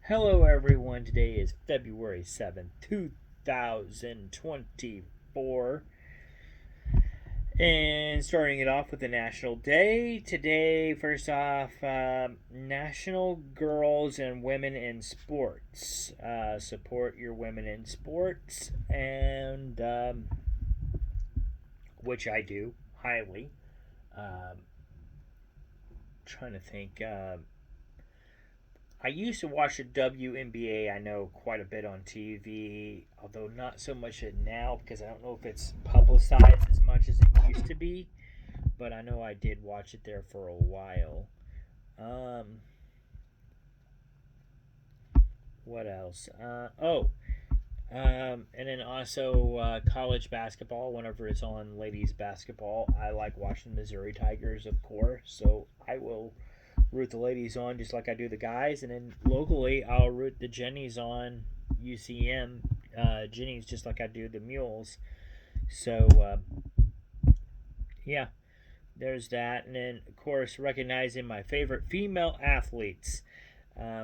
Hello, everyone. Today is February 7th, 2024. And starting it off with the National Day. Today, first off, National Girls and Women in Sports. Support your women in sports, and which I do highly. Um, Trying to think. I used to watch the WNBA, I know, quite a bit on TV, although not so much now because I don't know if it's publicized as much as it used to be. But I know I did watch it there for a while. Um, what else? And then also college basketball. Whenever it's on ladies basketball, I like watching Missouri Tigers, of course. So I will root the ladies on just like I do the guys, and then locally I'll root the Jennies on UCM Jennies just like I do the Mules. So yeah, there's that, and then of course recognizing my favorite female athletes.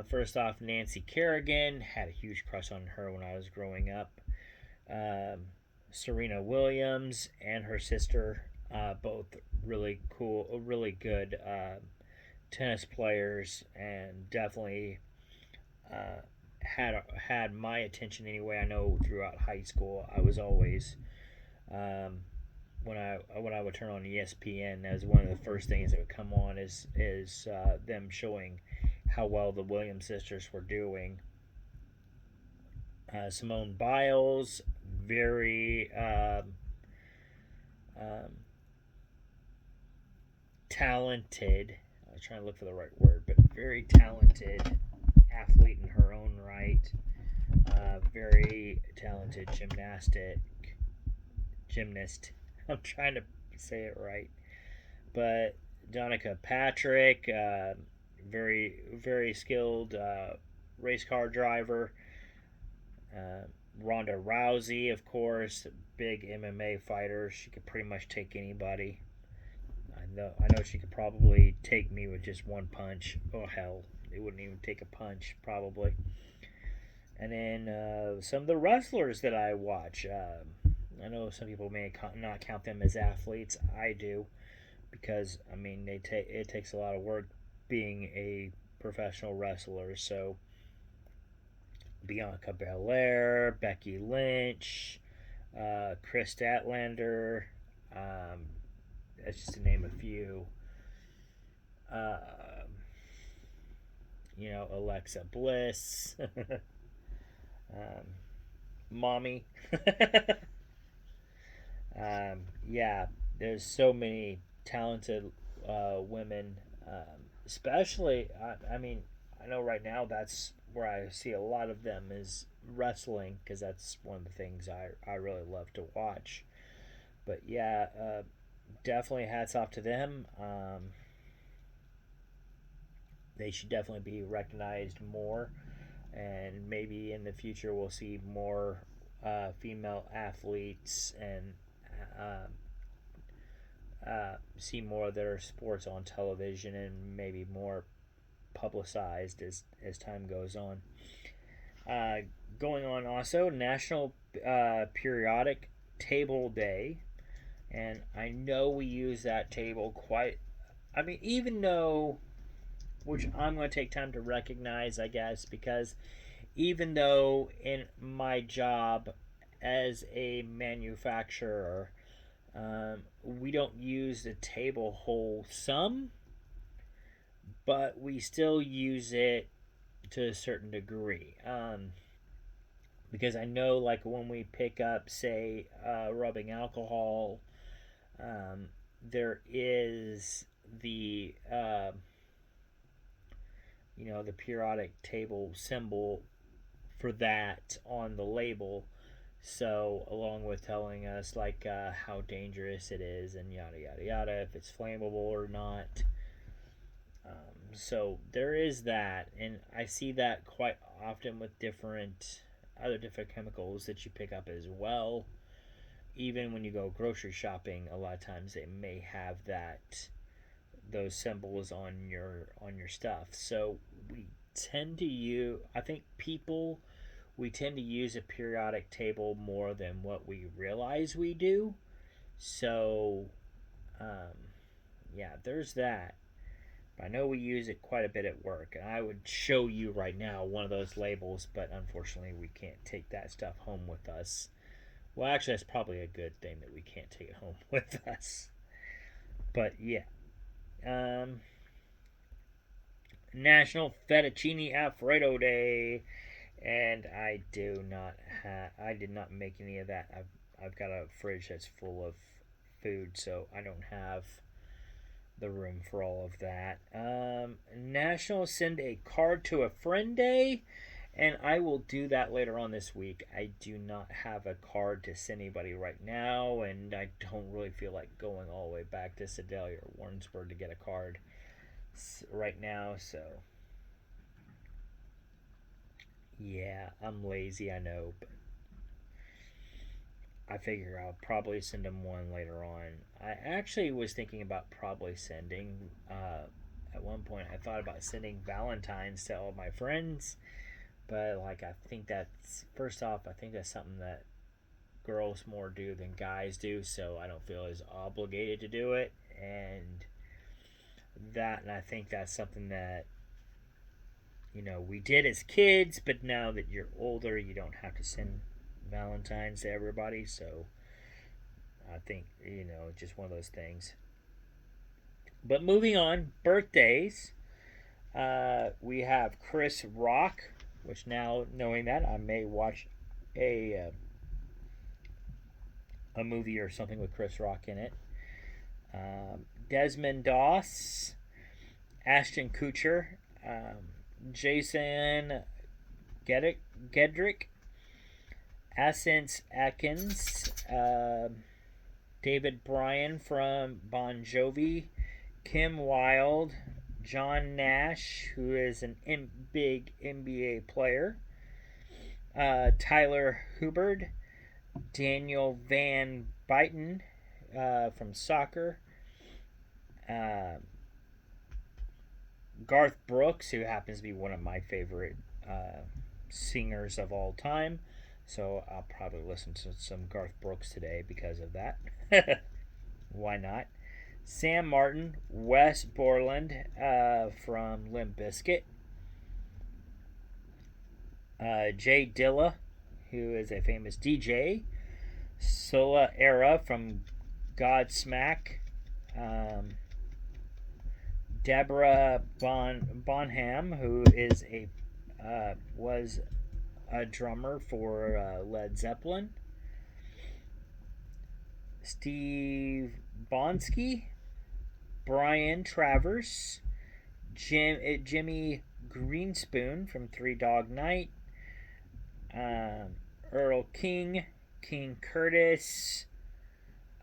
First off, Nancy Kerrigan, had a huge crush on her when I was growing up. Um, Serena Williams and her sister, both really cool, really good tennis players, and definitely uh, had my attention anyway. I know throughout high school, I was always um, when I would turn on ESPN, that was one of the first things that would come on is them showing how well the Williams sisters were doing. Simone Biles, very um, talented. I was trying to look for the right word, but very talented athlete in her own right. Very talented gymnast. I'm trying to say it right, but Danica Patrick, very skilled race car driver. Ronda Rousey, of course, big MMA fighter. She could pretty much take anybody. I know she could probably take me with just one punch. Oh hell, it wouldn't even take a punch probably. And then some of the wrestlers that I watch. I know some people may not count them as athletes. I do because I mean it takes a lot of work being a professional wrestler. So Bianca Belair, Becky Lynch, Chris Statlander. Um, that's just to name a few. Uh, Alexa Bliss, um, Mommy. Yeah, there's so many talented women, especially. I mean, I know right now that's where I see a lot of them is wrestling because that's one of the things I really love to watch. But yeah, definitely hats off to them. They should definitely be recognized more, and maybe in the future we'll see more female athletes and uh, see more of their sports on television and maybe more publicized as time goes on. Uh, Going on also National Periodic Table Day, and I know we use that table quite. I mean, even though, which I'm going to take time to recognize, I guess, because even though in my job as a manufacturer, we don't use the table wholesome, but we still use it to a certain degree. Because I know, like, when we pick up, say, rubbing alcohol, there is the periodic table symbol for that on the label. So, along with telling us like how dangerous it is and yada yada yada, if it's flammable or not. So there is that, and I see that quite often with different chemicals that you pick up as well. Even when you go grocery shopping, a lot of times they may have those symbols on your stuff. So we tend to use, I think people, we tend to use a periodic table more than what we realize we do. So, um, yeah, there's that. I know we use it quite a bit at work, and I would show you right now one of those labels, but unfortunately, we can't take that stuff home with us. Well, actually, that's probably a good thing that we can't take it home with us. But yeah, um, National Fettuccine Alfredo Day, and I did not make any of that. I've got a fridge that's full of food, so I don't have the room for all of that. National Send a Card to a Friend Day, and I will do that later on this week. I do not have a card to send anybody right now, and I don't really feel like going all the way back to Sedalia or Warrensburg to get a card right now, so yeah, I'm lazy, I know, but I figure I'll probably send them one later on. I actually was thinking about probably sending. At one point, I thought about sending Valentine's to all my friends, but like I think that's first off, I think that's something that girls more do than guys do, so I don't feel as obligated to do it. And I think that's something that we did as kids, but now that you're older, you don't have to send Valentine's to everybody. So I think, just one of those things. But moving on, birthdays. We have Chris Rock, which now knowing that, I may watch a a movie or something with Chris Rock in it. Desmond Doss, Ashton Kutcher, Jason Gedrick, Ascens Atkins, David Bryan from Bon Jovi, Kim Wilde, John Nash, who is a big NBA player, Tyler Hubbard, Daniel Van Buyten from soccer, uh, Garth Brooks, who happens to be one of my favorite singers of all time. So I'll probably listen to some Garth Brooks today because of that. Why not? Sam Martin, Wes Borland from Limp Bizkit, Jay Dilla, who is a famous DJ, Sola Era from Godsmack, Deborah Bonham, who is was a drummer for Led Zeppelin, Steve Bonsky, Brian Travers, Jimmy Greenspoon from Three Dog Night, Earl King, King Curtis,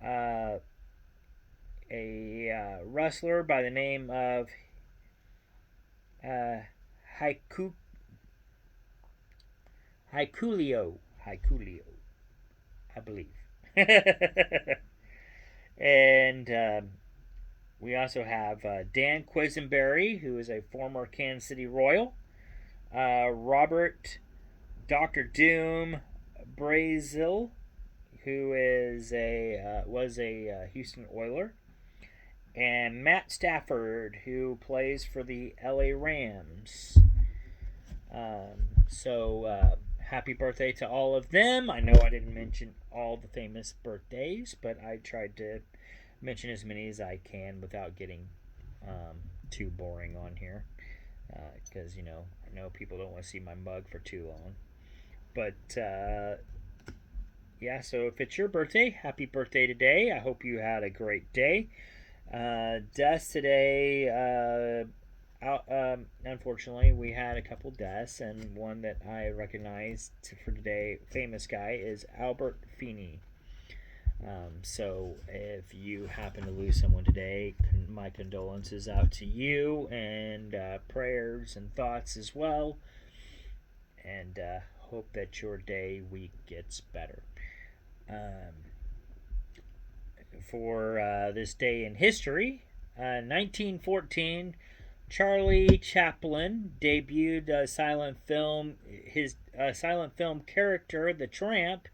a wrestler by the name of Haiku Haikulio, I believe. And we also have Dan Quisenberry, who is a former Kansas City Royal, Robert Dr. Doom Brazil, who is was a Houston Oiler, and Matt Stafford, who plays for the LA Rams. So happy birthday to all of them. I know I didn't mention all the famous birthdays, but I tried to mention as many as I can without getting too boring on here. Because, I know people don't want to see my mug for too long. But, yeah, so if it's your birthday, happy birthday today. I hope you had a great day. Deaths today, unfortunately, we had a couple deaths, and one that I recognized for today, famous guy, is Albert Finney. So if you happen to lose someone today, my condolences out to you, and prayers and thoughts as well. And hope that your week gets better. For this day in history, 1914, Charlie Chaplin debuted a silent film, his silent film character, the Tramp,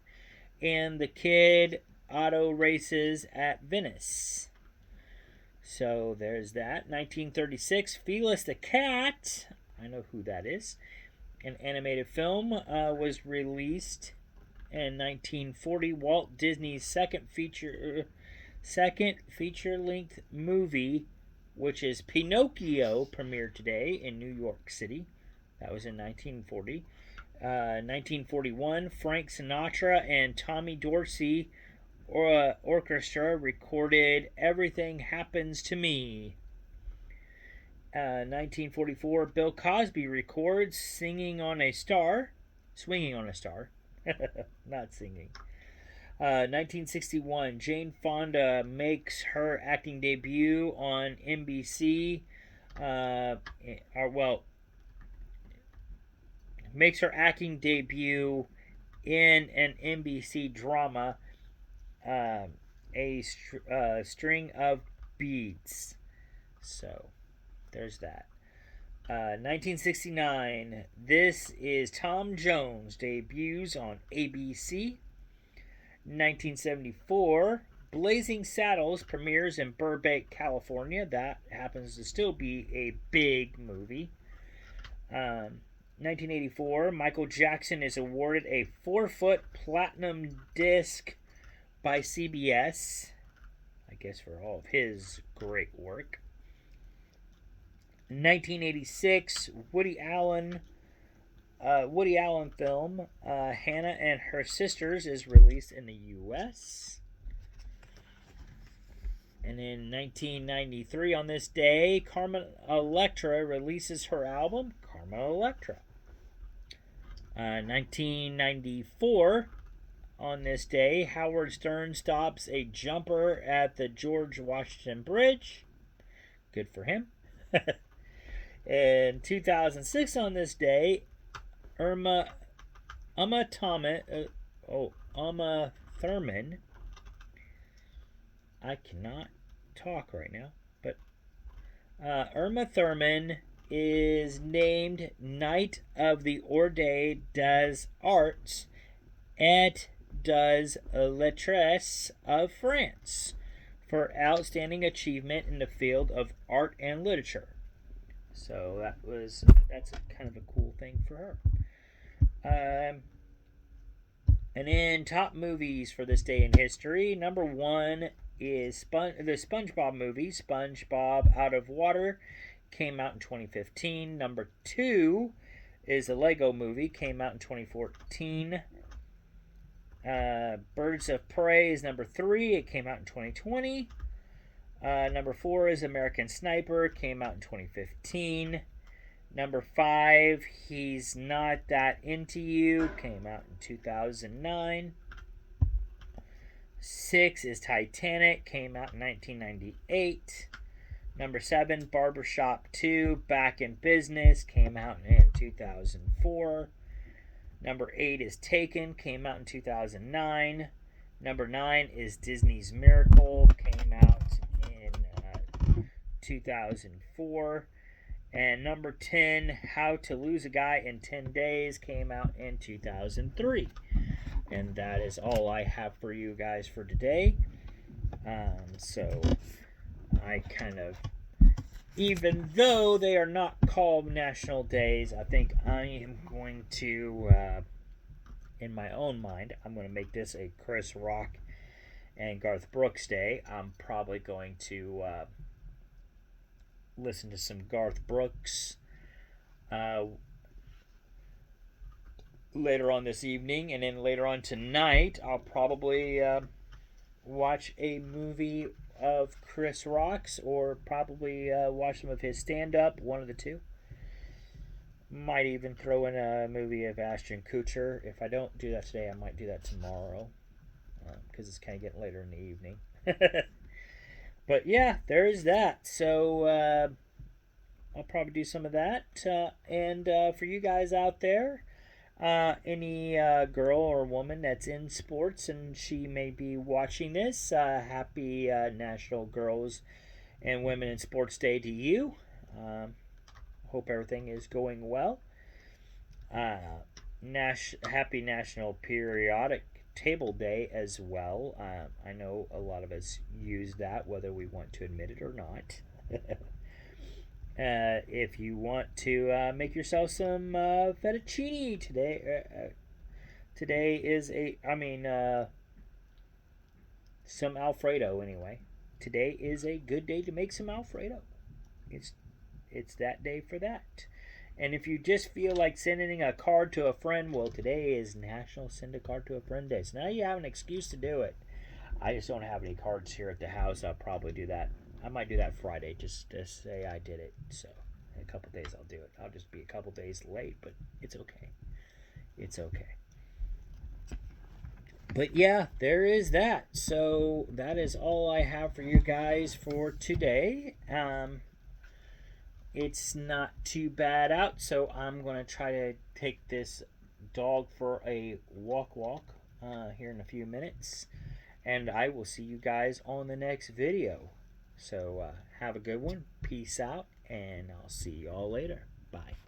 in The Kid Auto Races at Venice. So there's that. 1936, Felis the Cat. I know who that is. An animated film was released in 1940. Walt Disney's second feature-length movie, which is Pinocchio, premiered today in New York City. That was in 1940. 1941, Frank Sinatra and Tommy Dorsey Orchestra recorded Everything Happens to Me. 1944, Bill Cosby records Swinging on a Star, not singing. 1961, Jane Fonda makes her acting debut on NBC. Makes her acting debut in an NBC drama, a string of beads. So, there's that. 1969, This Is Tom Jones debuts on ABC. 1974, Blazing Saddles premieres in Burbank, California. That happens to still be a big movie. 1984, Michael Jackson is awarded a 4-foot platinum disc by CBS, I guess for all of his great work. 1986, Woody Allen film, Hannah and Her Sisters, is released in the U.S. And in 1993, on this day, Carmen Electra releases her album, Carmen Electra. 1994, on this day, Howard Stern stops a jumper at the George Washington Bridge. Good for him. In 2006, on this day, Uma Thurman. I cannot talk right now, but Uma Thurman is named Knight of the Ordre des Arts et des Lettres of France for outstanding achievement in the field of art and literature. So that's kind of a cool thing for her. And in top movies for this day in history, number 1 is the SpongeBob movie, SpongeBob Out of Water, came out in 2015. Number 2 is the Lego movie, came out in 2014. Birds of Prey is number 3, it came out in 2020. Number 4 is American Sniper, came out in 2015. Number 5, He's Not That Into You, came out in 2009. 6 is Titanic, came out in 1998. Number 7, Barbershop 2, Back in Business, came out in 2004. Number 8 is Taken, came out in 2009. Number 9 is Disney's Miracle, came out in 2004. And number 10, How to Lose a Guy in 10 Days, came out in 2003. And that is all I have for you guys for today. So I kind of, even though they are not called national days, I think I am going to, in my own mind, I'm going to make this a Chris Rock and Garth Brooks Day. I'm probably going to listen to some Garth Brooks later on this evening, and then later on tonight I'll probably watch a movie of Chris Rock's, or probably watch some of his stand-up, one of the two. Might even throw in a movie of Ashton Kutcher. If I don't do that today, I might do that tomorrow, because it's kind of getting later in the evening. But yeah, there's that. So I'll probably do some of that. And for you guys out there, any girl or woman that's in sports and she may be watching this, happy National Girls and Women in Sports Day to you. hope everything is going well. Happy National Periodic Table Day as well. I know a lot of us use that, whether we want to admit it or not. If you want to make yourself some fettuccine today is some Alfredo anyway. Today is a good day to make some Alfredo. It's it's that day for that. And if you just feel like sending a card to a friend, well, today is National Send a Card to a Friend Day. So now you have an excuse to do it. I just don't have any cards here at the house. I'll probably do that. I might do that Friday just to say I did it. So in a couple days I'll do it. I'll just be a couple days late, but it's okay. It's okay. But yeah, there is that. So that is all I have for you guys for today. It's not too bad out, so I'm gonna try to take this dog for a walk here in a few minutes, and I will see you guys on the next video. So have a good one, peace out, and I'll see you all later. Bye.